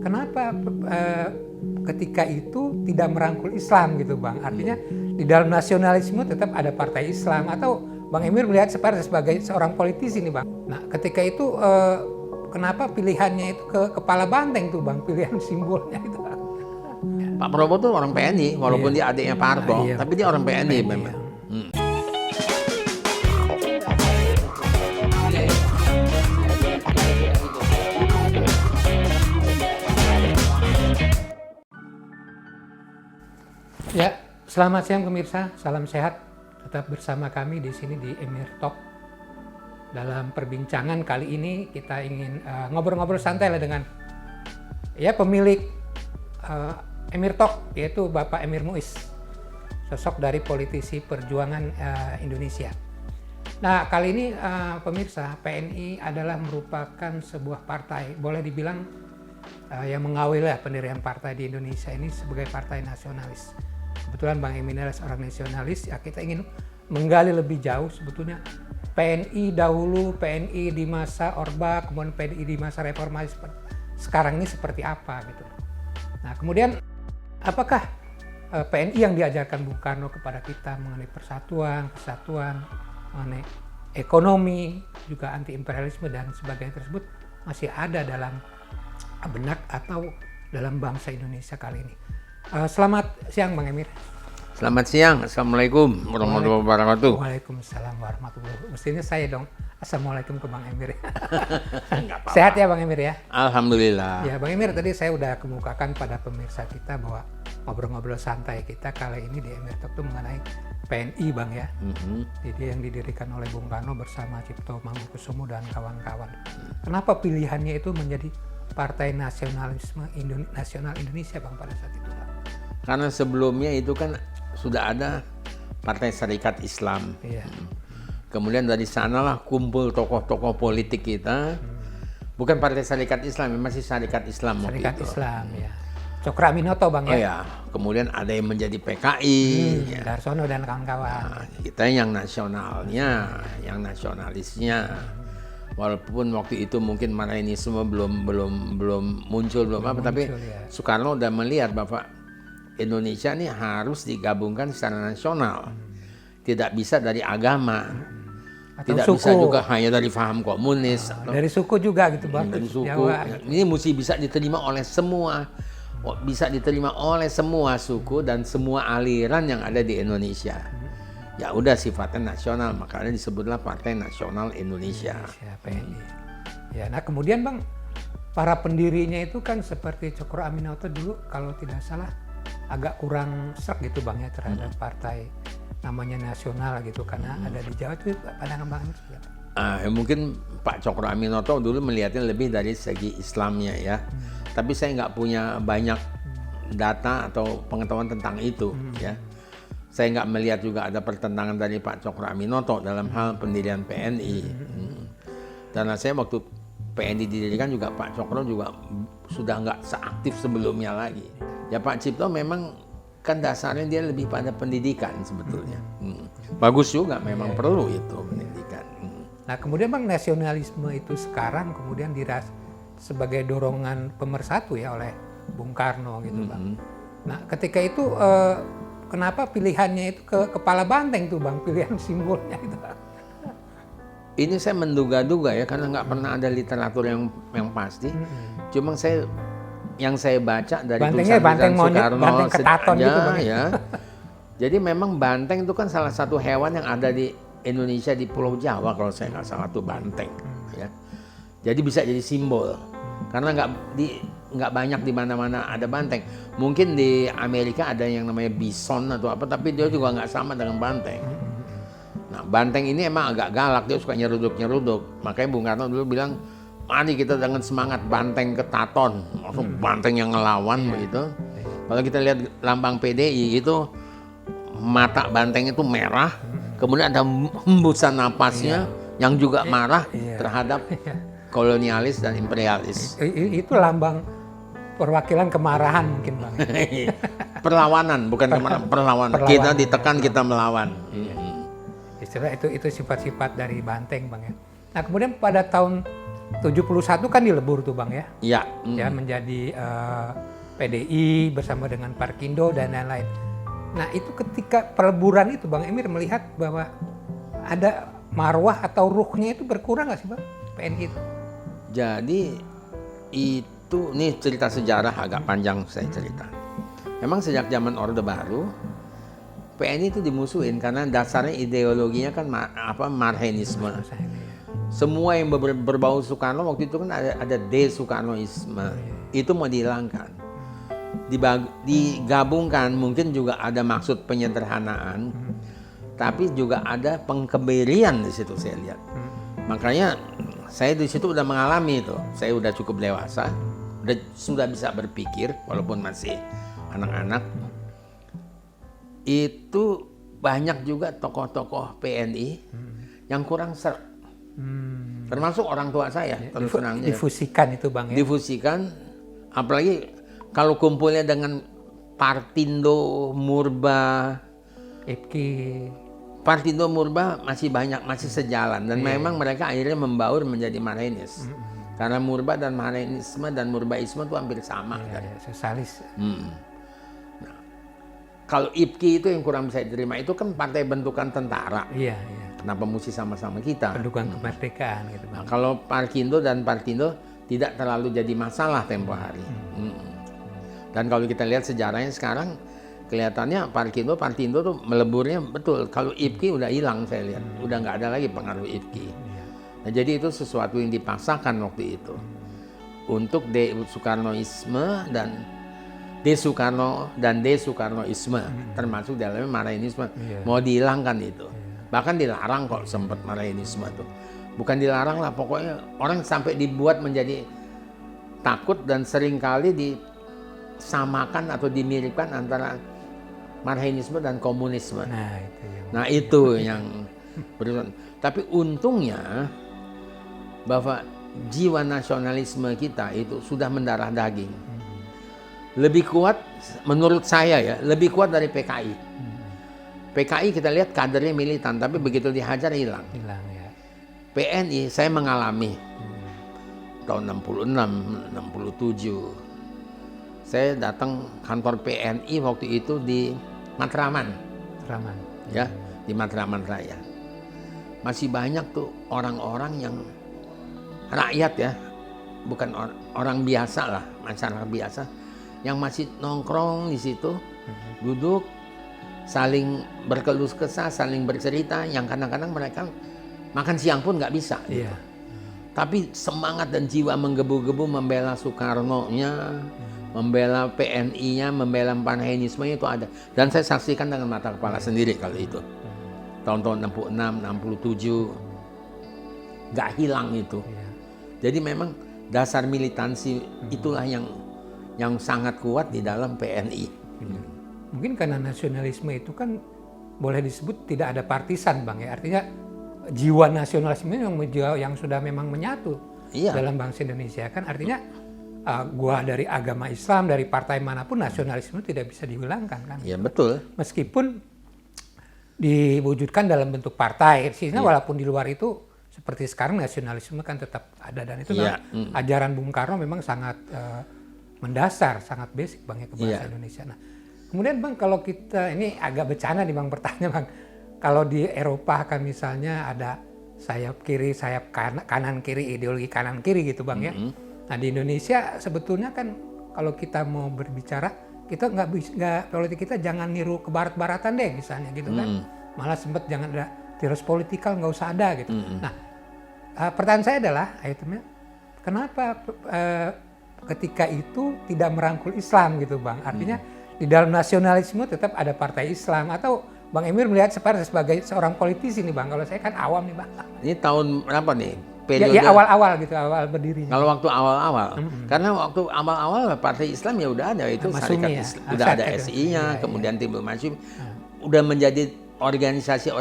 kenapa ketika itu tidak merangkul Islam gitu Bang? Artinya di dalam nasionalisme tetap ada partai Islam, atau Bang Emir melihat sebagai seorang politisi nih Bang. Nah ketika itu kenapa pilihannya itu ke kepala banteng tuh Bang, pilihan simbolnya itu? Pak Prabowo tuh orang PNI, walaupun dia adiknya Pak Harto, tapi dia orang PNI memang. Ya, selamat siang pemirsa, salam sehat. Tetap bersama kami di sini di Emir Talk. Dalam perbincangan kali ini kita ingin ngobrol-ngobrol santai lah dengan pemilik Emir Talk, yaitu Bapak Emir Muiz, sosok dari politisi perjuangan Indonesia. Nah, kali ini pemirsa, PNI adalah merupakan sebuah partai, boleh dibilang yang mengawal pendirian partai di Indonesia ini sebagai partai nasionalis. Kebetulan Bang Emir adalah seorang nasionalis, ya kita ingin menggali lebih jauh sebetulnya PNI dahulu, PNI di masa Orba, kemudian PNI di masa reformasi sekarang ini seperti apa gitu. Nah kemudian apakah PNI yang diajarkan Bung Karno kepada kita mengenai persatuan, kesatuan, mengenai ekonomi, juga anti imperialisme dan sebagainya tersebut masih ada dalam benak atau dalam bangsa Indonesia kali ini. Selamat siang Bang Emir. Selamat siang, Assalamualaikum warahmatullahi wabarakatuh. Waalaikumsalam warahmatullahi wabarakatuh. Mestinya saya dong, Assalamualaikum ke Bang Emir. Sehat ya Bang Emir ya? Alhamdulillah. Ya Bang Emir, tadi saya udah kemukakan pada pemirsa kita bahwa ngobrol-ngobrol santai kita kali ini di Emir Talk itu mengenai PNI Bang ya. Jadi yang didirikan oleh Bung Karno bersama Cipto Mangunkusumo dan kawan-kawan. Kenapa pilihannya itu menjadi Partai Nasionalisme Nasional Indonesia Bang pada saat itu Bang? Karena sebelumnya itu kan sudah ada Partai Syarikat Islam. Kemudian dari sanalah kumpul tokoh-tokoh politik kita. Bukan Partai Syarikat Islam, masih Syarikat Islam. Syarikat Islam ya. Cokroaminoto Bang ya. Oh ya, kemudian ada yang menjadi PKI. Darsono dan kawan-kawan. Nah, kita yang nasionalnya, yang nasionalisnya. Walaupun waktu itu mungkin Marxisme belum muncul, tapi ya. Soekarno udah melihat Bapak, Indonesia ini harus digabungkan secara nasional. Tidak bisa dari agama. Atau tidak suku. Bisa juga hanya dari paham komunis. Dari suku juga gitu Bang. Dari suku. Ini mesti bisa diterima oleh semua. Bisa diterima oleh semua suku dan semua aliran yang ada di Indonesia. Ya udah sifatnya nasional, makanya disebutlah Partai Nasional Indonesia. PNI. Ya, nah kemudian Bang, para pendirinya itu kan seperti Cokroaminoto dulu kalau tidak salah agak kurang serg gitu Bang ya terhadap partai namanya nasional gitu, karena ada di Jawa itu pandangan Bang itu seperti apa? Mungkin Pak Cokroaminoto dulu melihatnya lebih dari segi Islamnya ya. Tapi saya nggak punya banyak data atau pengetahuan tentang itu ya. Saya nggak melihat juga ada pertentangan dari Pak Cokroaminoto dalam hal pendirian PNI. Karena saya waktu PNI didirikan juga Pak Cokro juga sudah nggak seaktif sebelumnya lagi. Ya Pak Cipto memang kan dasarnya dia lebih pada pendidikan sebetulnya. Bagus juga memang perlu itu pendidikan. Nah kemudian Bang, nasionalisme itu sekarang kemudian sebagai dorongan pemersatu ya oleh Bung Karno gitu Bang. Nah ketika itu kenapa pilihannya itu ke kepala banteng tuh Bang, pilihan simbolnya itu Bang? Ini saya menduga-duga ya, karena nggak pernah ada literatur yang pasti. Cuma yang saya baca dari bantengnya banteng monyet, Soekarno, banteng ketaton gitu Bang. Ya. Jadi memang banteng itu kan salah satu hewan yang ada di Indonesia, di Pulau Jawa kalau saya nggak salah tuh banteng. Ya. Jadi bisa jadi simbol. Karena nggak banyak di mana-mana ada banteng. Mungkin di Amerika ada yang namanya bison atau apa, tapi dia juga nggak sama dengan banteng. Nah, banteng ini emang agak galak, dia suka nyeruduk-nyeruduk. Makanya Bung Karno dulu bilang, mari kita dengan semangat banteng ketaton, maksud banteng yang ngelawan begitu. Kalau kita lihat lambang PDI itu mata banteng itu merah, kemudian ada hembusan napasnya yang juga marah terhadap kolonialis dan imperialis. Itu lambang perwakilan kemarahan mungkin Bang. Perlawanan, bukan kemarahan, perlawanan. Kita ditekan, kita melawan. Istilah itu sifat-sifat dari banteng Bang ya. Nah kemudian pada tahun 71 kan dilebur tuh Bang ya. Iya. Ya menjadi PDI bersama dengan Parkindo dan lain-lain. Nah itu ketika peleburan itu Bang Emir melihat bahwa ada marwah atau ruhnya itu berkurang nggak sih Bang PNI itu? Jadi itu nih cerita sejarah agak panjang saya cerita. Memang sejak zaman Orde Baru PNI itu dimusuhin karena dasarnya ideologinya kan Marhenisme. Semua yang berbau Soekarno waktu itu kan ada de-Soekarnoisme. Itu mau dihilangkan. Digabungkan mungkin juga ada maksud penyederhanaan, tapi juga ada pengkebirian di situ saya lihat. Makanya saya di situ udah mengalami itu. Saya udah cukup dewasa, sudah bisa berpikir walaupun masih anak-anak. Itu banyak juga tokoh-tokoh PNI yang kurang serk. Termasuk orang tua saya, terus terangnya. Difusikan itu Bang ya? Difusikan, apalagi kalau kumpulnya dengan Partindo, Murba, IPKI. Partindo, Murba masih banyak, masih sejalan. Dan memang mereka akhirnya membaur menjadi Marhenis. Karena Murba dan Marhenisme dan Murbaisme itu hampir sama. Sosialis. Kalau IPKI itu yang kurang bisa diterima, itu kan partai bentukan tentara. Iya. Kenapa mesti sama-sama kita? Pendukung kemerdekaan gitu Bang. Nah, kalau Parkindo dan Partindo tidak terlalu jadi masalah tempo hari. Dan kalau kita lihat sejarahnya sekarang, kelihatannya Partindo tuh meleburnya betul. Kalau IPKI udah hilang saya lihat, udah nggak ada lagi pengaruh IPKI. Nah, jadi itu sesuatu yang dipaksakan waktu itu untuk de-Soekarnoisme dan de-Soekarno dan de-Soekarnoisme, termasuk dalamnya Marhenisme, mau dihilangkan itu. Bahkan dilarang kok sempat Marhenisme tuh. Bukan dilarang lah, pokoknya orang sampai dibuat menjadi takut dan seringkali disamakan atau dimiripkan antara Marhenisme dan komunisme. Nah itu yang berurusan. Tapi untungnya bahwa jiwa nasionalisme kita itu sudah mendarah daging. Lebih kuat menurut saya ya, lebih kuat dari PKI. PKI kita lihat kadernya militan, tapi begitu dihajar hilang. Ya. PNI saya mengalami tahun 66, 67. Saya datang kantor PNI waktu itu di Matraman. Ya, di Matraman Raya. Masih banyak tuh orang-orang yang rakyat ya, bukan orang biasa lah, masyarakat biasa yang masih nongkrong di situ, duduk saling berkeluh kesah, saling bercerita, yang kadang-kadang mereka makan siang pun nggak bisa. Gitu. Tapi semangat dan jiwa menggebu-gebu membela Soekarno-nya, membela PNI-nya, membela Marhenisme itu ada. Dan saya saksikan dengan mata kepala sendiri kalau itu. Tahun-tahun 66, 67, nggak hilang itu. Jadi memang dasar militansi itulah yang sangat kuat di dalam PNI. Mungkin karena nasionalisme itu kan boleh disebut tidak ada partisan Bang ya. Artinya jiwa nasionalisme yang sudah memang menyatu dalam bangsa Indonesia kan. Artinya gua dari agama Islam, dari partai manapun nasionalisme tidak bisa dihilangkan kan. Iya betul. Meskipun diwujudkan dalam bentuk partai, sehingga walaupun di luar itu seperti sekarang nasionalisme kan tetap ada. Dan itu ajaran Bung Karno memang sangat mendasar, sangat basic Bang ya ke bangsa Indonesia. Nah, kemudian Bang kalau kita ini agak bercanda nih Bang bertanya Bang, kalau di Eropa kan misalnya ada sayap kiri, sayap kanan kiri, ideologi kanan kiri gitu Bang ya. Nah di Indonesia sebetulnya kan kalau kita mau berbicara kita nggak politik kita jangan niru ke barat-baratan deh misalnya gitu kan. Malah sempat jangan ada teroris politikal nggak usah ada gitu. Nah pertanyaan saya adalah kenapa ketika itu tidak merangkul Islam gitu Bang? Artinya di dalam nasionalisme tetap ada partai Islam, atau Bang Emir melihat sebagai seorang politisi nih Bang? Kalau saya kan awam nih Bang. Ini tahun berapa nih? Periode ya awal-awal gitu, awal berdirinya. Kalau waktu awal-awal, karena waktu awal-awal partai Islam ya udah ada itu Syarikat udah ada SI-nya, kemudian timbul Masyumi, udah menjadi organisasi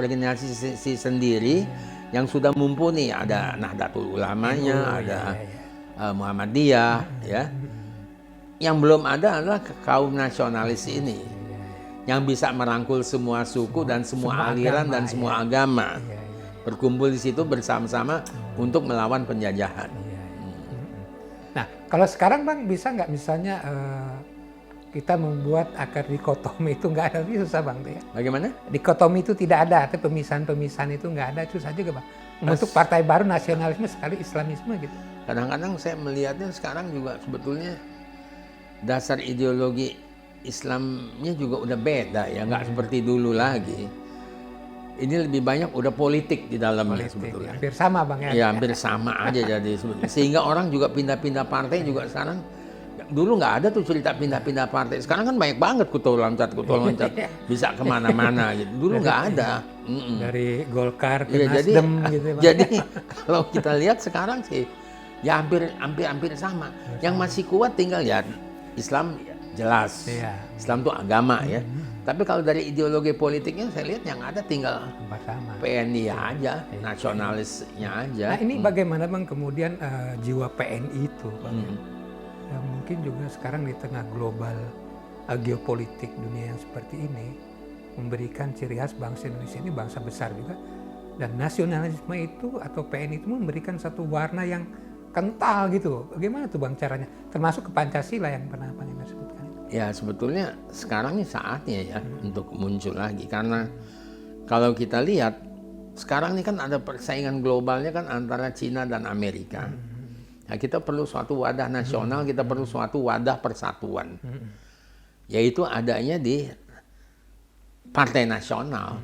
sendiri yang sudah mumpuni. Ada Nahdlatul Ulamanya, ada Muhammadiyah, ya. Yang belum ada adalah kaum nasionalis ini, yang bisa merangkul semua suku dan semua aliran dan semua agama, berkumpul di situ bersama-sama untuk melawan penjajahan. Nah, kalau sekarang Bang bisa nggak misalnya kita membuat akar dikotomi itu nggak ada, itu susah Bang tuh ya. Bagaimana? Dikotomi itu tidak ada, atau pemisahan-pemisahan itu nggak ada, susah juga Bang. Membentuk partai baru nasionalisme sekali Islamisme gitu. Kadang-kadang saya melihatnya sekarang juga sebetulnya dasar ideologi Islamnya juga udah beda ya, nggak seperti dulu lagi. Ini lebih banyak udah politik di dalamnya sebetulnya. Hampir sama Bang ya. Ya hampir sama aja jadi sebetulnya. Sehingga orang juga pindah-pindah partai juga sekarang. Dulu nggak ada tuh cerita pindah-pindah partai. Sekarang kan banyak banget kutu loncat, bisa kemana-mana gitu. Dulu nggak ada. Dari Golkar ke Ya, Nasdem gitu Bang. jadi kalau kita lihat sekarang sih ya hampir sama. Yang masih kuat tinggal ya Islam jelas. Iya. Islam tuh agama ya. Tapi kalau dari ideologi politiknya saya lihat yang ada tinggal Sama. PNI aja, nasionalisnya aja. Nah ini bagaimana Bang kemudian jiwa PNI itu Bang? Yang mungkin juga sekarang di tengah global geopolitik dunia yang seperti ini memberikan ciri khas bangsa Indonesia ini bangsa besar juga, dan nasionalisme itu atau PNI itu memberikan satu warna yang kental gitu. Bagaimana tuh Bang caranya? Termasuk ke Pancasila yang pernah Bang Emir sebutkan itu. Ya sebetulnya sekarang ini saatnya ya untuk muncul lagi, karena kalau kita lihat sekarang ini kan ada persaingan globalnya kan antara Cina dan Amerika. Nah, kita perlu suatu wadah nasional, kita perlu suatu wadah persatuan, yaitu adanya di partai nasional.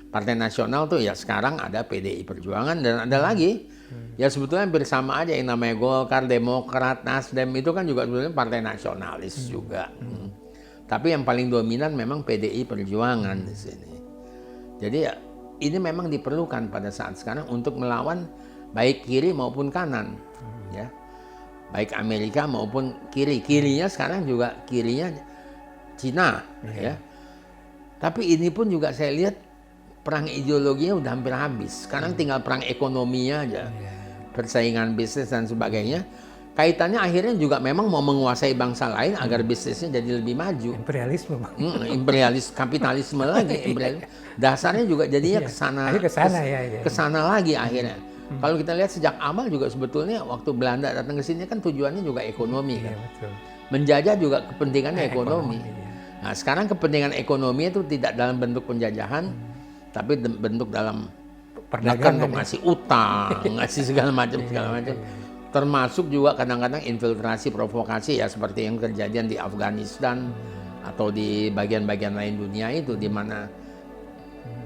Partai nasional tuh ya sekarang ada PDI Perjuangan dan ada lagi. Ya sebetulnya hampir sama aja yang namanya Golkar, Demokrat, Nasdem itu kan juga sebetulnya partai nasionalis juga. Tapi yang paling dominan memang PDI Perjuangan di sini. Jadi ya ini memang diperlukan pada saat sekarang untuk melawan baik kiri maupun kanan, ya. Baik Amerika maupun kirinya sekarang juga kirinya Cina, ya. Tapi ini pun juga saya lihat perang ideologinya udah hampir habis. Sekarang tinggal perang ekonominya aja. Persaingan bisnis dan sebagainya. Kaitannya akhirnya juga memang mau menguasai bangsa lain agar bisnisnya jadi lebih maju. Imperialisme Bang. Kapitalisme lagi. Dasarnya juga jadinya kesana lagi akhirnya. Kalau kita lihat sejak awal juga sebetulnya waktu Belanda datang ke sini kan tujuannya juga ekonomi kan. Betul. Menjajah juga kepentingannya ekonomi. Nah sekarang kepentingan ekonomi itu tidak dalam bentuk penjajahan, tapi bentuk dalam perdagangan untuk ngasih utang, ngasih segala macam. Termasuk juga kadang-kadang infiltrasi, provokasi ya seperti yang kejadian di Afghanistan atau di bagian-bagian lain dunia itu, di mana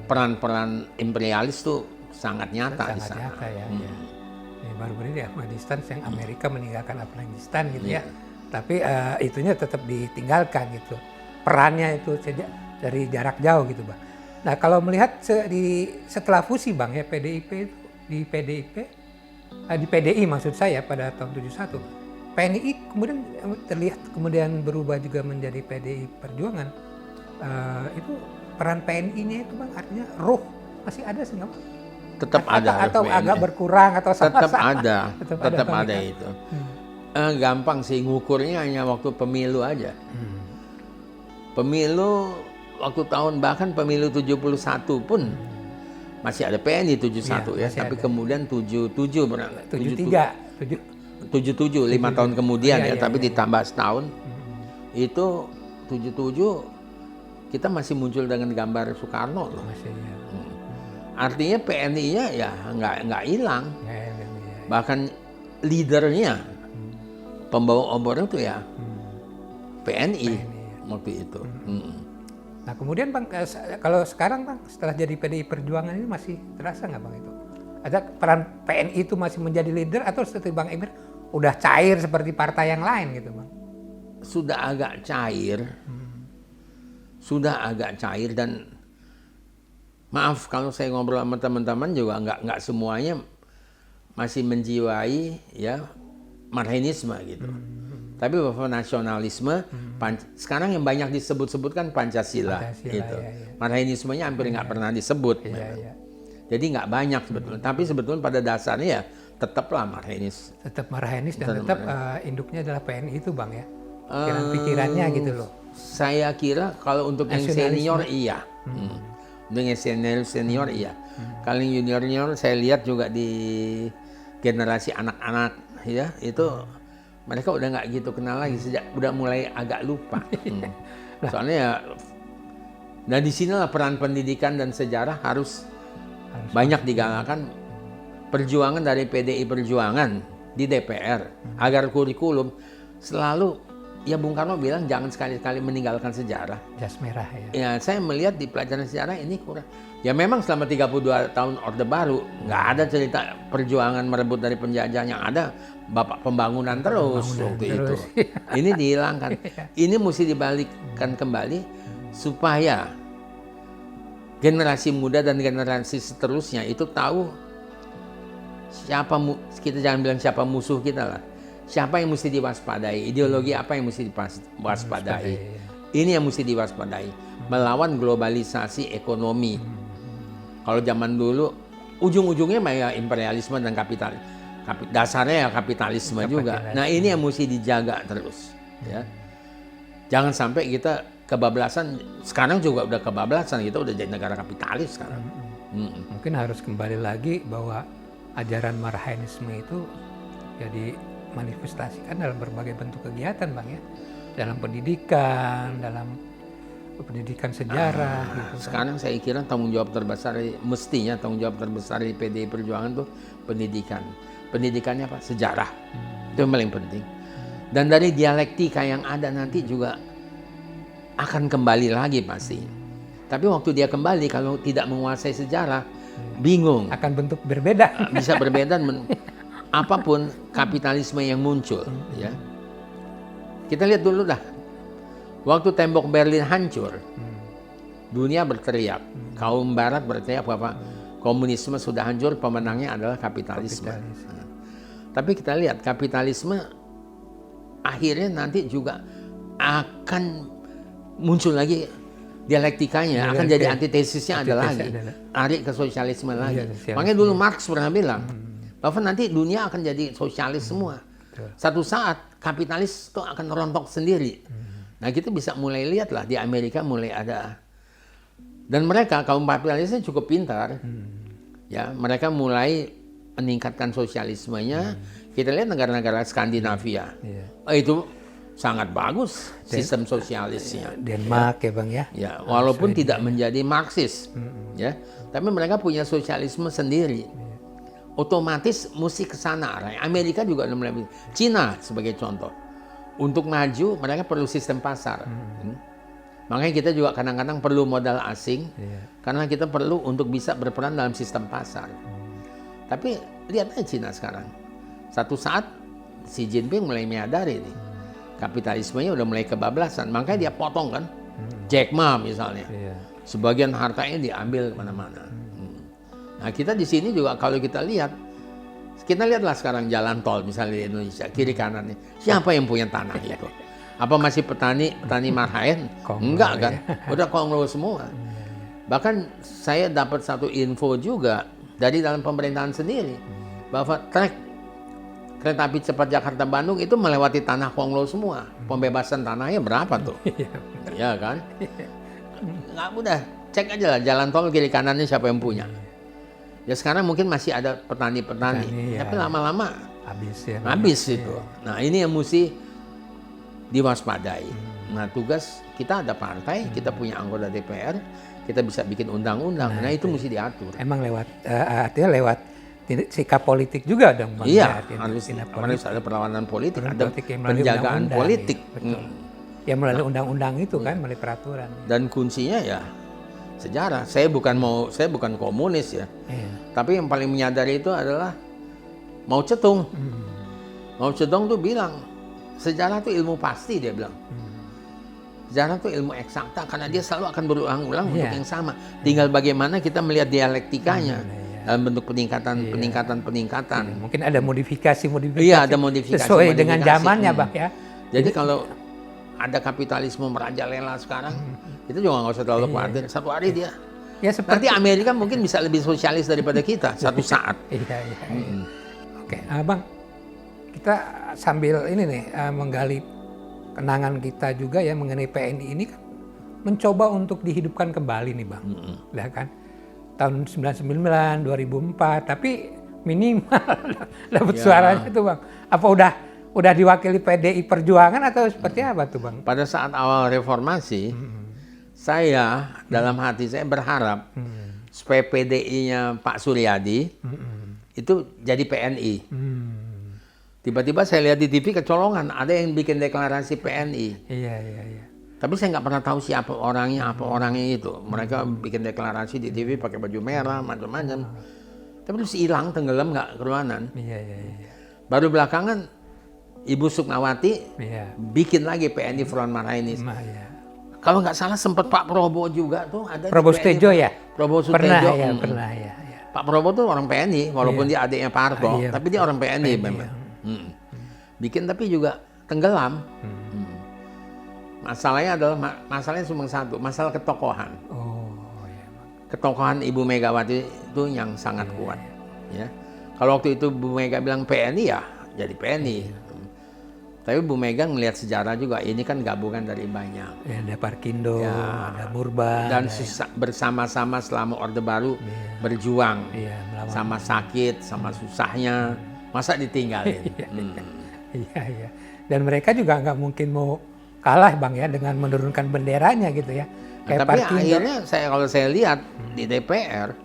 peran-peran imperialis tuh sangat nyata di sana. Nyata ya. Ini baru-baru di Afghanistan yang Amerika meninggalkan Afghanistan gitu ya. Tapi itunya tetap ditinggalkan gitu. Perannya itu dari jarak jauh gitu Bang. Nah kalau melihat setelah fusi Bang ya PDIP itu di PDI maksud saya pada tahun 71, PNI kemudian terlihat kemudian berubah juga menjadi PDI Perjuangan. Itu peran PNI-nya itu Bang artinya ruh masih ada sih nggak Bang? Tetap ada atau agak berkurang atau sama-sama? Tetap ada itu. Gampang sih ngukurnya hanya waktu pemilu aja. Pemilu waktu bahkan pemilu 71 pun masih ada PNI 71 ya, tapi kemudian 77 5 tahun kemudian tapi ditambah setahun. Itu 77 kita masih muncul dengan gambar Soekarno loh. Artinya PNI-nya ya nggak hilang. Bahkan leadernya, pembawa obornya itu ya PNI waktu itu. Nah kemudian Bang, kalau sekarang Bang setelah jadi PDI Perjuangan ini masih terasa nggak Bang itu? Ada peran PNI itu masih menjadi leader atau seperti Bang Emir udah cair seperti partai yang lain gitu Bang? Sudah agak cair dan maaf kalau saya ngobrol sama teman-teman juga nggak semuanya masih menjiwai ya Marxisme gitu. Tapi bahwa nasionalisme, sekarang yang banyak disebut-sebutkan Pancasila gitu. Marxismenya hampir nggak pernah disebut. Jadi nggak banyak sebetulnya. Tapi sebetulnya pada dasarnya ya tetaplah Marxis. Tetap Marxis dan tetap induknya adalah PNI itu Bang ya. Pikirannya gitu loh. Saya kira kalau untuk yang senior iya. Untuk yang senior iya. Kalau yang junior saya lihat juga di generasi anak-anak ya itu mereka udah nggak gitu kenal lagi, udah mulai agak lupa. Soalnya ya, nah di sinilah peran pendidikan dan sejarah harus banyak digalakkan. Perjuangan dari PDI Perjuangan di DPR agar kurikulum selalu, ya Bung Karno bilang jangan sekali-kali meninggalkan sejarah. Jas merah ya. Ya saya melihat di pelajaran sejarah ini kurang. Ya memang selama 32 tahun Orde Baru nggak ada cerita perjuangan merebut dari penjajah, yang ada Bapak Pembangunan terus waktu itu. Ini dihilangkan. Ini mesti dibalikkan kembali supaya generasi muda dan generasi seterusnya itu tahu siapa, kita jangan bilang siapa musuh kita lah. Siapa yang mesti diwaspadai, ideologi apa yang mesti diwaspadai. Ini yang mesti diwaspadai, melawan globalisasi ekonomi. Kalau zaman dulu ujung-ujungnya ya imperialisme dan kapital. Dasarnya ya kapitalisme juga. Nah, ini yang mesti dijaga terus, ya. Jangan sampai kita kebablasan. Sekarang juga udah kebablasan, kita udah jadi negara kapitalis sekarang. Mungkin harus kembali lagi bahwa ajaran Marhainisme itu jadi manifestasikan dalam berbagai bentuk kegiatan, Bang, ya. Dalam pendidikan, sejarah gitu. Sekarang saya kira tanggung jawab terbesar, mestinya tanggung jawab terbesar di PDI Perjuangan itu pendidikan. Pendidikannya apa? Sejarah. Itu yang paling penting. Dan dari dialektika yang ada nanti juga akan kembali lagi pasti. Tapi waktu dia kembali, kalau tidak menguasai sejarah, bingung. Akan bentuk berbeda. Bisa berbeda apapun kapitalisme yang muncul, ya. Kita lihat dulu dah. Waktu tembok Berlin hancur, dunia berteriak. Kaum barat berteriak bahwa komunisme sudah hancur, pemenangnya adalah kapitalisme. Tapi kita lihat kapitalisme akhirnya nanti juga akan muncul lagi dialektikanya, akan jadi antitesisnya ada lagi, tarik ke sosialisme lagi. Makanya dulu Marx pernah bilang bahwa nanti dunia akan jadi sosialis semua. Satu saat kapitalis itu akan rontok sendiri. Nah kita bisa mulai lihat lah di Amerika mulai ada. Dan mereka kaum kapitalisnya cukup pintar, ya mereka mulai meningkatkan sosialismenya. Kita lihat negara-negara Skandinavia, itu sangat bagus sistem sosialisnya. Denmark ya Bang ya. Ya, walaupun tidak menjadi Marxis, ya, tapi mereka punya sosialisme sendiri. Otomatis mesti ke sana. Amerika juga mulai. Cina sebagai contoh, untuk maju mereka perlu sistem pasar. Makanya kita juga kadang-kadang perlu modal asing, karena kita perlu untuk bisa berperan dalam sistem pasar. Tapi lihat aja Cina sekarang. Satu saat Xi Jinping mulai menyadari nih, kapitalismenya udah mulai kebablasan, makanya dia potong kan, Jack Ma misalnya, sebagian hartanya diambil kemana-mana. Nah kita di sini juga kalau kita lihatlah sekarang jalan tol misalnya di Indonesia kiri kanannya, siapa yang punya tanah itu? Apa masih petani Marhaen? Enggak kan, udah konglo semua. Bahkan saya dapat satu info juga dari dalam pemerintahan sendiri bahwa trek kereta api cepat Jakarta-Bandung itu melewati tanah Konglo semua. Pembebasan tanahnya berapa tuh? Ya kan? Nggak mudah. Cek aja lah jalan tol kiri kanannya siapa yang punya. Ya sekarang mungkin masih ada petani-petani. Tapi lama-lama habis itu. Nah ini yang mesti diwaspadai. Nah tugas kita ada partai, kita punya anggota DPR, kita bisa bikin undang-undang. Nah itu mesti diatur. Emang artinya lewat sikap politik juga dong Bang. Iya, harus ada perlawanan politik, ada penjagaan politik. Ya melalui undang-undang itu kan, melalui peraturan. Dan kuncinya ya sejarah. Saya bukan komunis ya. Tapi yang paling menyadari itu adalah Mao Zedong. Mao Zedong tuh bilang, sejarah itu ilmu pasti, dia bilang. Sejarah itu ilmu eksakta karena dia selalu akan berulang-ulang untuk yang sama. Tinggal bagaimana kita melihat dialektikanya. Dalam bentuk peningkatan. Mungkin ada modifikasi. Iya, ada modifikasi. Sesuai dengan zamannya, Bang ya. Jadi kalau ada kapitalisme merajalela sekarang, itu juga nggak usah terlalu khawatir. Satu hari dia. Ya, nanti Amerika mungkin bisa lebih sosialis daripada kita satu saat. Oke, Bang, kita sambil ini nih menggali kenangan kita juga ya mengenai PNI ini kan mencoba untuk dihidupkan kembali nih Bang, ya kan? Tahun 99, 2004, tapi minimal dapat suaranya itu Bang. Apa udah diwakili PDI Perjuangan atau seperti apa tuh Bang? Pada saat awal reformasi, saya dalam hati saya berharap supaya PDI-nya Pak Suryadi itu jadi PNI. Tiba-tiba saya lihat di TV kecolongan, ada yang bikin deklarasi PNI. Iya. Tapi saya nggak pernah tahu siapa orangnya, apa orangnya itu. Mereka bikin deklarasi di TV pakai baju merah, macam-macam. Tapi terus hilang, tenggelam, nggak keruanan. Iya. Baru belakangan Ibu Sukmawati Iya. bikin lagi PNI Front Marhainis. Iya. Kalau nggak salah sempat Pak Prabowo juga tuh ada. Prabowo di PNI. Sutejo ya? Prabowo Sutejo. Pernah ya. Pak Prabowo tuh orang PNI, walaupun dia adiknya Pak Harto, Iya. tapi dia orang PNI memang. Bikin tapi juga tenggelam. Masalahnya adalah masalahnya cuma satu, masalah ketokohan. Oh, iya. Ketokohan Ibu Megawati itu yang sangat kuat. Ya. Kalau waktu itu Bu Mega bilang PNI ya jadi PNI. Tapi Bu Mega melihat sejarah juga, ini kan gabungan dari banyak. Ya, ada Parkindo, Ya. ada Murba. Dan bersama-sama selama Orde Baru berjuang. Iya, melawan. Sama sakit, sama susahnya. Masa ditinggalin? Iya. Dan mereka juga nggak mungkin mau kalah Bang ya dengan menurunkan benderanya gitu ya. Nah, tapi akhirnya kalau saya lihat di DPR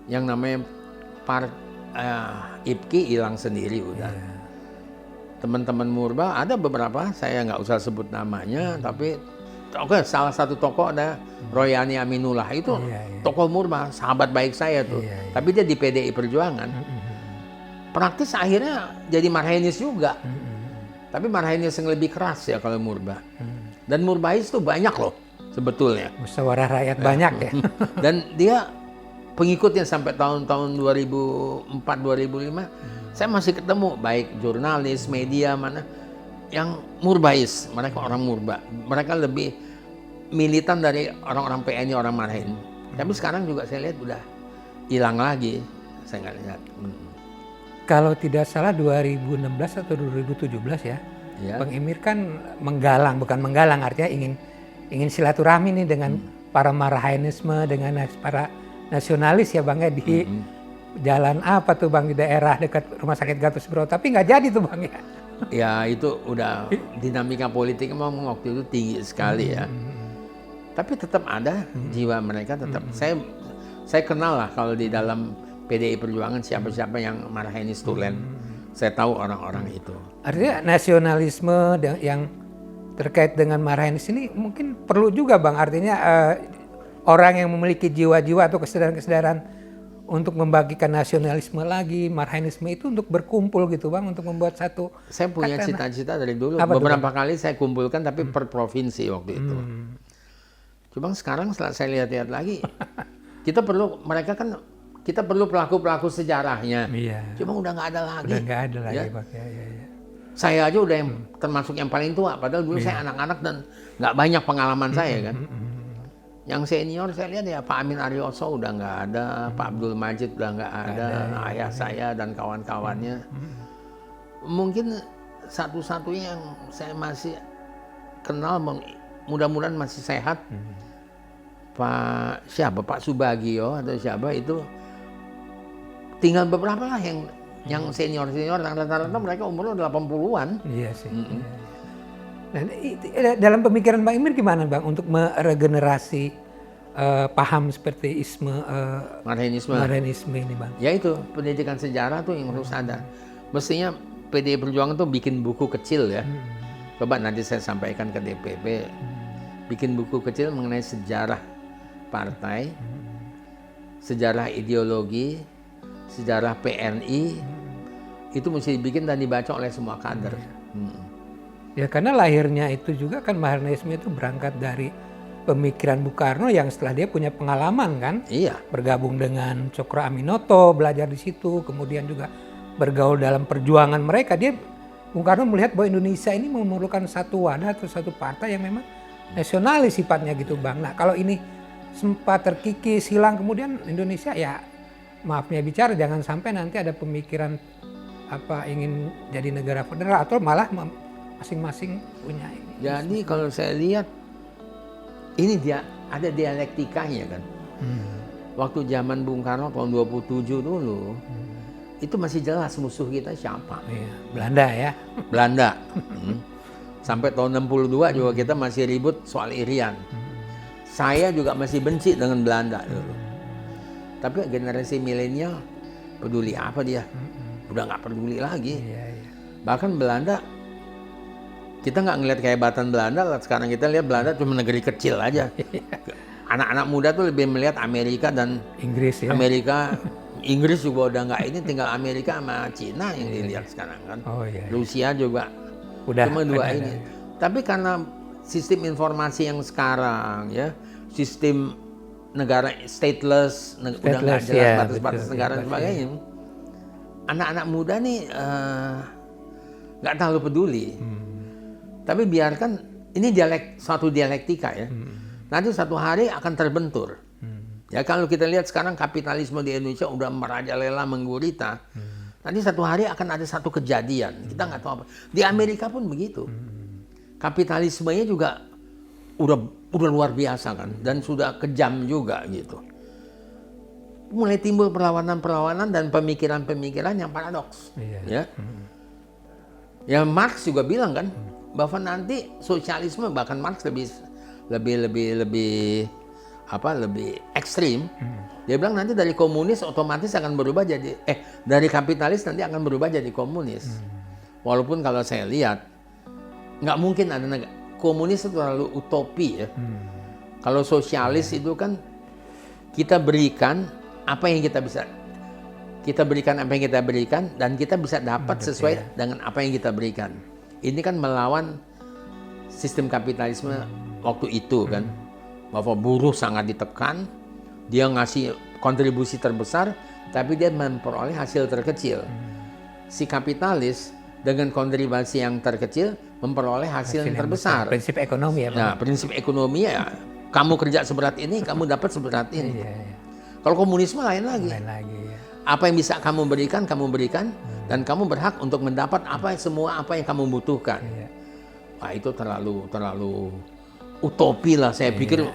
yang namanya IPKI hilang sendiri udah. Teman-teman Murba ada beberapa, saya nggak usah sebut namanya, tapi oke, salah satu tokoh ada Royani Aminullah itu tokoh Murba, sahabat baik saya tuh. Tapi dia di PDI Perjuangan. Praktis akhirnya jadi Marhainis juga. Tapi Marhainis yang lebih keras ya kalau Murba. Dan Murbais tuh banyak loh sebetulnya. Musyawarah rakyat banyak ya. Dan dia pengikutnya sampai tahun-tahun 2004-2005, saya masih ketemu baik jurnalis, media mana yang Murbais, mereka orang Murba. Mereka lebih militan dari orang-orang PNI, orang Marhain. Tapi sekarang juga saya lihat udah hilang lagi. Saya nggak lihat. Kalau tidak salah 2016 atau 2017 ya, Bang Emir kan bukan menggalang, artinya ingin silaturahmi nih dengan para Marhainisme, dengan para nasionalis ya Bang ya di jalan apa tuh Bang di daerah dekat Rumah Sakit Gatot Subroto, tapi nggak jadi tuh Bang ya. Ya itu udah dinamika politik memang waktu itu tinggi sekali ya. Tapi tetap ada jiwa mereka tetap. Saya kenal lah kalau di dalam PDI Perjuangan siapa-siapa yang Marhainis tulen. Saya tahu orang-orang itu. Artinya nasionalisme yang terkait dengan Marhainis ini mungkin perlu juga Bang. Artinya orang yang memiliki jiwa-jiwa atau kesadaran-kesadaran untuk membagikan nasionalisme lagi, Marhainisme itu untuk berkumpul gitu Bang, untuk membuat satu. Saya punya cita-cita dari dulu. Apa Beberapa kali saya kumpulkan tapi per provinsi waktu itu. Cuma sekarang setelah saya lihat-lihat lagi, kita perlu pelaku-pelaku sejarahnya. Iya. Cuma udah nggak ada lagi. Udah nggak ada lagi Ya. Bang. Ya. Saya aja udah yang termasuk yang paling tua, padahal dulu saya anak-anak dan nggak banyak pengalaman saya kan. Yang senior saya lihat ya Pak Amin Aryoso udah nggak ada, Pak Abdul Majid udah nggak ada, ayah saya dan kawan-kawannya. Mungkin satu-satunya yang saya masih kenal, mudah-mudahan masih sehat, Pak Subagio atau siapa itu. Tinggal beberapa lah yang senior-senior, rata-rata mereka umurnya 80-an. Iya sih. Dan dalam pemikiran Bang Emir gimana Bang untuk meregenerasi paham seperti Marhainisme ini Bang? Ya itu, pendidikan sejarah tuh yang harus ada. Mestinya PDI Perjuangan tuh bikin buku kecil ya. Coba nanti saya sampaikan ke DPP. Bikin buku kecil mengenai sejarah partai, sejarah ideologi, sejarah PNI. Itu mesti dibikin dan dibaca oleh semua kader. Ya karena lahirnya itu juga kan Marhainisme itu berangkat dari pemikiran Bung Karno yang setelah dia punya pengalaman kan. Iya. Bergabung dengan Cokro Aminoto, belajar di situ, kemudian juga bergaul dalam perjuangan mereka. Bung Karno melihat bahwa Indonesia ini memerlukan satu wadah atau satu partai yang memang nasionalis sifatnya gitu Bang. Nah kalau ini sempat terkikis, hilang, kemudian Indonesia ya maafnya bicara jangan sampai nanti ada pemikiran ingin jadi negara federal atau malah masing-masing punya ini. Jadi kalau saya lihat ini dia ada dialektikanya kan. Waktu zaman Bung Karno tahun 27 dulu, itu masih jelas musuh kita siapa. Iya, Belanda ya. Belanda. Sampai tahun 62 juga kita masih ribut soal Irian. Saya juga masih benci dengan Belanda dulu. Tapi generasi milenial peduli apa dia? Udah nggak peduli lagi. Iya, iya. Bahkan Belanda, kita nggak ngelihat kehebatan Belanda. Sekarang kita lihat Belanda cuma negeri kecil aja. Anak-anak muda tuh lebih melihat Amerika dan Inggris ya. Inggris juga udah nggak ini, tinggal Amerika sama Cina yang dilihat sekarang kan. Oh iya. Rusia juga Udah cuma dua ada, ini. ada. Tapi karena sistem informasi yang sekarang ya, sistem negara stateless, udah nggak Stateless, jelas ya, batas-batas betul, negara dan bebas, sebagainya. Anak-anak muda nih nggak terlalu peduli. Tapi biarkan ini suatu dialektika ya. Nanti satu hari akan terbentur. Ya kalau kita lihat sekarang kapitalisme di Indonesia udah merajalela menggurita. Nanti satu hari akan ada satu kejadian. Kita nggak tahu apa. Di Amerika pun begitu. Kapitalismenya juga udah luar biasa kan, dan sudah kejam juga gitu. Mulai timbul perlawanan-perlawanan dan pemikiran-pemikiran yang paradoks. Iya. Ya. Ya Marx juga bilang kan bahwa nanti sosialisme, bahkan Marx lebih ekstrim. Dia bilang nanti dari komunis otomatis akan berubah jadi dari kapitalis nanti akan berubah jadi komunis. Walaupun kalau saya lihat nggak mungkin ada komunis itu terlalu utopi ya. Kalau sosialis itu kan kita berikan apa yang kita bisa. Kita berikan apa yang kita berikan dan kita bisa dapat sesuai dengan apa yang kita berikan. Ini kan melawan sistem kapitalisme waktu itu kan. Bahwa buruh sangat ditekan, dia ngasih kontribusi terbesar, tapi dia memperoleh hasil terkecil. Si kapitalis dengan kontribusi yang terkecil memperoleh hasil yang terbesar. Prinsip ekonomi ya, Bang. Nah, prinsip ekonomi ya, kamu kerja seberat ini, kamu dapat seberat ini. Iya, iya. Kalau komunisme lain lagi. Lain lagi ya. Apa yang bisa kamu berikan, dan kamu berhak untuk mendapat apa yang kamu butuhkan. Iya. Wah, itu terlalu utopi lah, saya pikir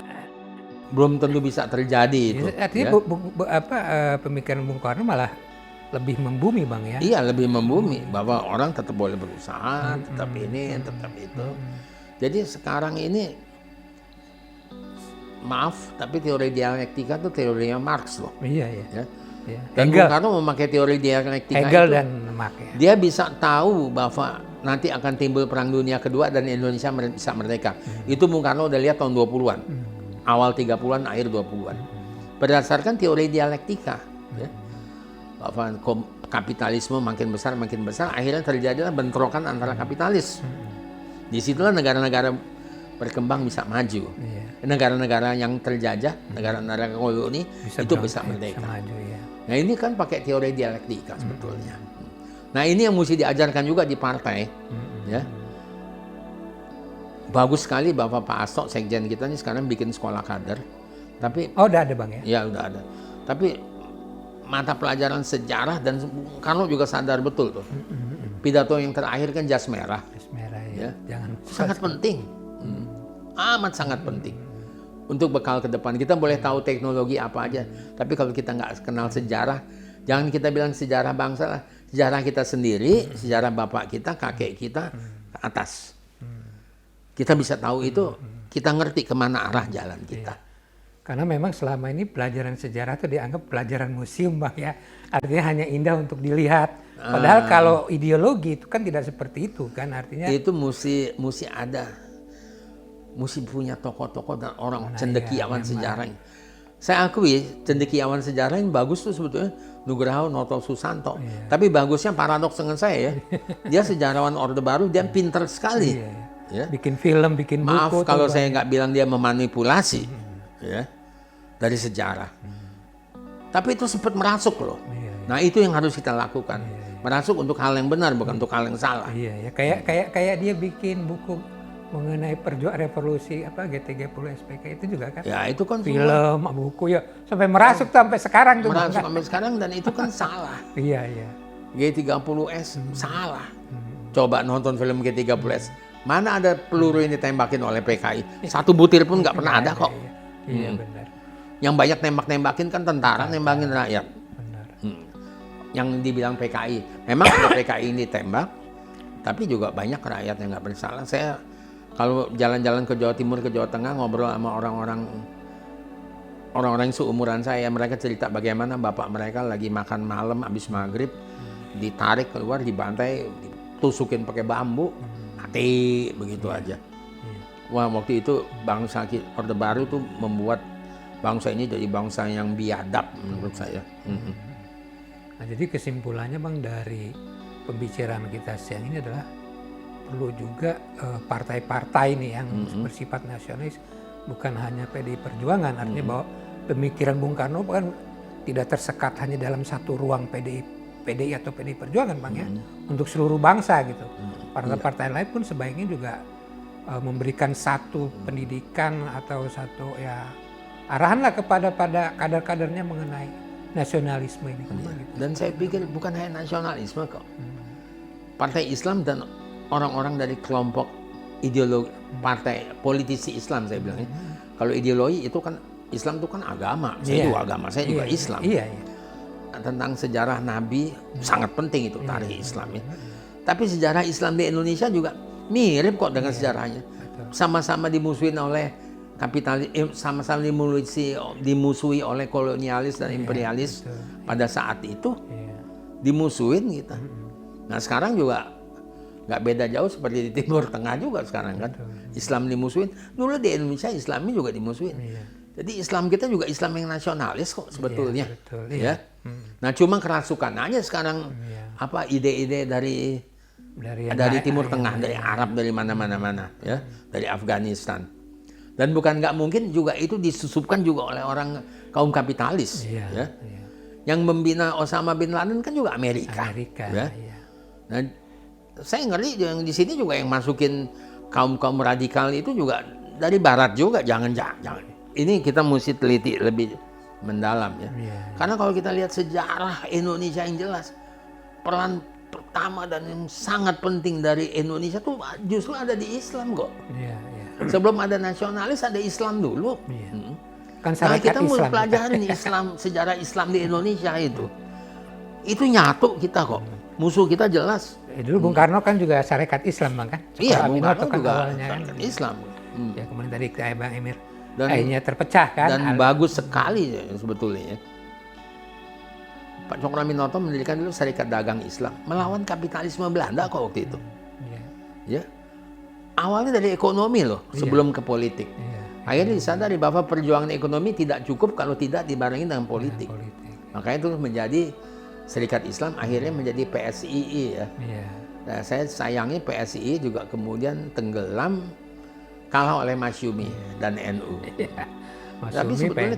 belum tentu bisa terjadi itu. Artinya Ya. pemikiran Bung Karno malah lebih membumi, Bang ya. Iya, lebih membumi bahwa orang tetap boleh berusaha, tetap ini, tetap itu. Jadi sekarang ini, maaf, tapi teori dialektika itu teorinya Marx loh. Iya, iya. Ya. Iya. Dan Hegel, Bung Karno memakai teori dialektika Hegel itu, dan Marx ya. dia bisa tahu bahwa nanti akan timbul Perang Dunia Kedua dan Indonesia bisa merdeka. Itu Bung Karno udah lihat tahun 20-an. Awal 30-an, akhir 20-an. Berdasarkan teori dialektika. Ya. Bahwa kapitalisme makin besar, akhirnya terjadilah bentrokan antara kapitalis. Disitulah negara-negara berkembang bisa maju. Iya. Negara-negara yang terjajah, negara-negara koloni, itu bisa merdeka. Bisa maju, ya. Nah ini kan pakai teori dialektika sebetulnya. Nah ini yang mesti diajarkan juga di partai. Ya. Bagus sekali Bapak Hasto, sekjen kita ini sekarang bikin sekolah kader. Tapi Oh, udah ada, Bang ya? ya udah ada. Tapi mata pelajaran sejarah dan Karno juga sadar betul tuh. Pidato yang terakhir kan jas merah. Jas merah Ya. ya. Jangan Sangat penting. Amat sangat penting. Untuk bekal ke depan. Kita boleh tahu teknologi apa aja. Tapi kalau kita nggak kenal sejarah, jangan kita bilang sejarah bangsa lah. Sejarah kita sendiri, sejarah bapak kita, kakek kita, ke atas. Kita bisa tahu itu, kita ngerti kemana arah jalan kita. Karena memang selama ini pelajaran sejarah itu dianggap pelajaran museum, Bang ya. Artinya hanya indah untuk dilihat. Padahal kalau ideologi itu kan tidak seperti itu kan, artinya. Itu mesti ada. Mesti punya tokoh-tokoh dan orang cendekiawan sejarah. Saya akui cendekiawan sejarah yang bagus tuh sebetulnya Nugraha Noto Susanto. Tapi bagusnya paradoks dengan saya ya. Dia sejarawan Orde Baru, dia pinter sekali. Ya. Bikin film, bikin Maaf buku. kalau saya nggak bilang dia memanipulasi ya, dari sejarah. Tapi itu sempat merasuk loh. Nah itu yang harus kita lakukan. Merasuk untuk hal yang benar, bukan untuk hal yang salah. Iya, ya. Kayak dia bikin buku mengenai perjuangan revolusi G30 SPK itu juga kan. Ya itu kan film, buku ya sampai merasuk tuh sampai sekarang tuh. Merasuk sampai sekarang dan itu kan salah. Iya, iya. G30S salah. Coba nonton film G30S. Mana ada peluru ini ditembakin oleh PKI? Satu butir pun nggak pernah ada kok. Iya, benar. Yang banyak nembak-nembakin kan tentara nembakin rakyat. Benar. yang dibilang PKI. Memang ada PKI ini tembak, tapi juga banyak rakyat yang nggak bersalah. Saya kalau jalan-jalan ke Jawa Timur, ke Jawa Tengah, ngobrol sama orang-orang seumuran saya, mereka cerita bagaimana bapak mereka lagi makan malam habis maghrib, ditarik keluar, dibantai, ditusukin pakai bambu, mati begitu aja. Wah, waktu itu bangsa Orde Baru tuh membuat bangsa ini jadi bangsa yang biadab menurut saya. Nah, jadi kesimpulannya Bang dari pembicaraan kita siang ini adalah perlu juga partai-partai nih yang bersifat nasionalis, bukan hanya PDI Perjuangan, artinya bahwa pemikiran Bung Karno kan tidak tersekat hanya dalam satu ruang PDI atau PDI Perjuangan Bang ya, untuk seluruh bangsa gitu. Partai-partai lain pun sebaiknya juga memberikan satu pendidikan atau satu ya arahan lah kepada kader-kadernya mengenai nasionalisme ini. Gitu. Dan saya pikir bukan hanya nasionalisme kok. Partai Islam dan orang-orang dari kelompok ideologi partai politisi Islam saya bilang ya. Kalau ideologi itu kan Islam itu kan agama. Saya juga agama, saya juga Islam. Iya. Tentang sejarah Nabi sangat penting itu tarikh Islam ya. Tapi sejarah Islam di Indonesia juga mirip kok dengan sejarahnya. Sama-sama dimusuhin oleh kapitalis, sama-sama dimusuhi oleh kolonialis dan imperialis pada saat itu, dimusuhin gitu. Nah sekarang juga nggak beda jauh seperti di Timur Tengah juga sekarang kan, Islam dimusuhin. Dulu di Indonesia Islamnya juga dimusuhin. Jadi Islam kita juga Islam yang nasionalis kok sebetulnya, ya. Nah cuma kerasukan aja sekarang apa ide-ide dari Timur Tengah, dari Arab, dari mana-mana, ya, dari Afghanistan. Dan bukan nggak mungkin juga itu disusupkan juga oleh orang kaum kapitalis, ya. Yang membina Osama bin Laden kan juga Amerika. Ya. Nah, saya ngeri yang di sini juga yang masukin kaum radikal itu juga dari Barat juga, jangan. Ini kita mesti teliti lebih mendalam ya. Karena kalau kita lihat sejarah Indonesia yang jelas, peran pertama dan yang sangat penting dari Indonesia tuh justru ada di Islam kok. Sebelum ada nasionalis ada Islam dulu. Kan nah kita mau Islam, pelajarin Islam, sejarah Islam di Indonesia itu nyatu kita kok. Musuh kita jelas. Dulu Bung Karno kan juga syarikat Islam Bang kan? Iya, Bung Karno kan juga awalnya kan Islam. Ya kemudian tadi kayak Bang Emir akhirnya terpecah kan. Dan bagus sekali sebetulnya ya. Pak Cokroaminoto mendirikan dulu Serikat Dagang Islam melawan kapitalisme Belanda kok waktu itu. Ya. Awalnya dari ekonomi loh, sebelum ke politik. Akhirnya disadari bahwa perjuangan ekonomi tidak cukup kalau tidak dibarengi dengan politik. Makanya itu menjadi Serikat Islam, akhirnya menjadi PSII ya. Nah, saya sayangi PSII juga kemudian tenggelam kalah oleh Masyumi dan NU. Tapi sebetulnya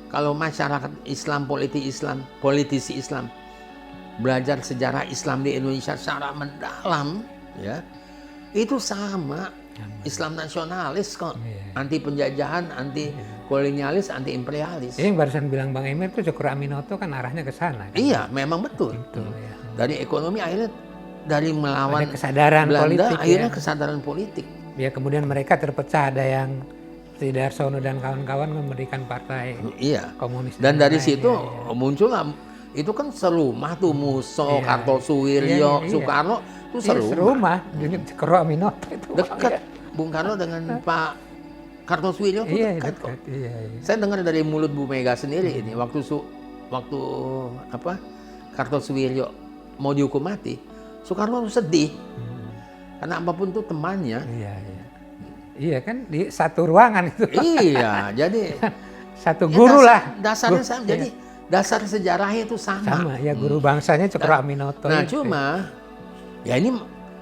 kalau masyarakat Islam, politisi Islam belajar sejarah Islam di Indonesia secara mendalam, ya itu sama Islam nasionalis kok, anti penjajahan, anti kolonialis, anti imperialis. Yang barusan bilang Bang Emir tuh Cokroaminoto kan arahnya ke sana. Kan? Iya, memang betul. Dari ekonomi akhirnya dari melawan kesadaran Belanda, politik, akhirnya kesadaran politik. Ya kemudian mereka terpecah, ada yang Darsono dan kawan-kawan memberikan partai komunis. Dan dari situ muncullah itu kan serumah tuh Musso, Kartosuwiryo, Soekarno itu serumah. Cokroaminoto itu dekat. Bung Karno dengan Pak Kartosuwiryo itu dekat kok. Saya dengar dari mulut Bu Mega sendiri ini waktu Kartosuwiryo mau dihukum mati, Soekarno sedih karena apapun tuh temannya. Iya kan di satu ruangan itu. Iya, jadi satu guru lah. Dasarnya sama. Jadi dasar sejarahnya itu sama. Sama ya, guru bangsanya Cokroaminoto. Nah, cuma ya ini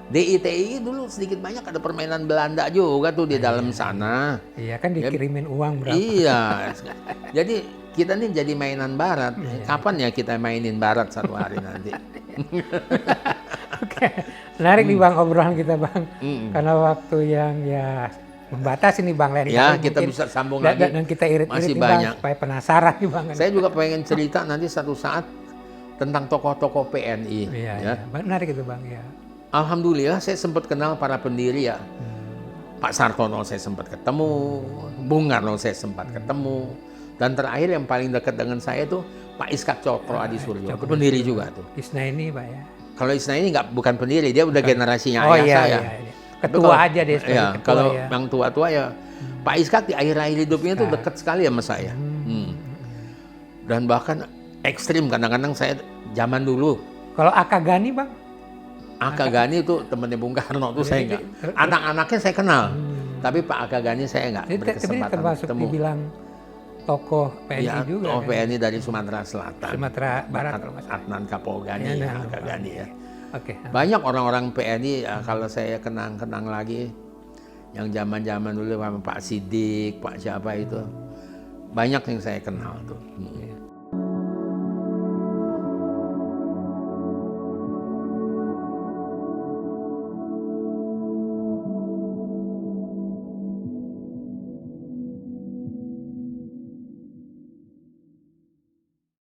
DITI dulu sedikit banyak ada permainan Belanda juga tuh di dalam sana. Iya kan dikirimin uang berapa. Iya. Jadi kita nih jadi mainan Barat. Kapan ya kita mainin Barat satu hari nanti? Oke, menarik nih Bang obrolan kita Bang. Karena waktu yang membatasi nih Bang, lain ya kita bisa sambung lagi dan kita irit-irit masih nih, banyak Bang, supaya penasaran nih Bang. Saya juga pengen cerita nanti satu saat tentang tokoh-tokoh PNI. Iya. Menarik itu Bang ya. Alhamdulillah saya sempat kenal para pendiri ya. Pak Sartono saya sempat ketemu, Bung Karno saya sempat ketemu, Dan terakhir yang paling dekat dengan saya tuh Pak Iskak Cokro Adi Suryo, itu pendiri juga tuh. Isna ini Pak ya. Kalau Isna ini bukan pendiri, dia udah generasinya Oh ayah iya, saya. iya. Ketua aja dia sebagai Ya, ketua kalau ya. yang tua-tua ya Pak Iskak di akhir-akhir hidupnya tuh dekat sekali sama saya. Dan bahkan ekstrim, kadang-kadang saya zaman dulu. Kalau Aka Gani Bang? Aka Gani itu temennya Bung Karno tuh saya enggak. Anak-anaknya saya kenal. Tapi Pak Aka Gani saya enggak Tapi berkesempatan termasuk ketemu. dibilang tokoh PNI Ya, juga. oh, kan? PNI dari Sumatera Selatan. Sumatera Barat kalau nggak salah. Adnan Kapogani, Ya, Aka Gani ya. Oke. Banyak orang-orang PNI kalau saya kenang-kenang lagi yang zaman-zaman dulu sama Pak Sidik, Pak siapa itu. Banyak yang saya kenal tuh.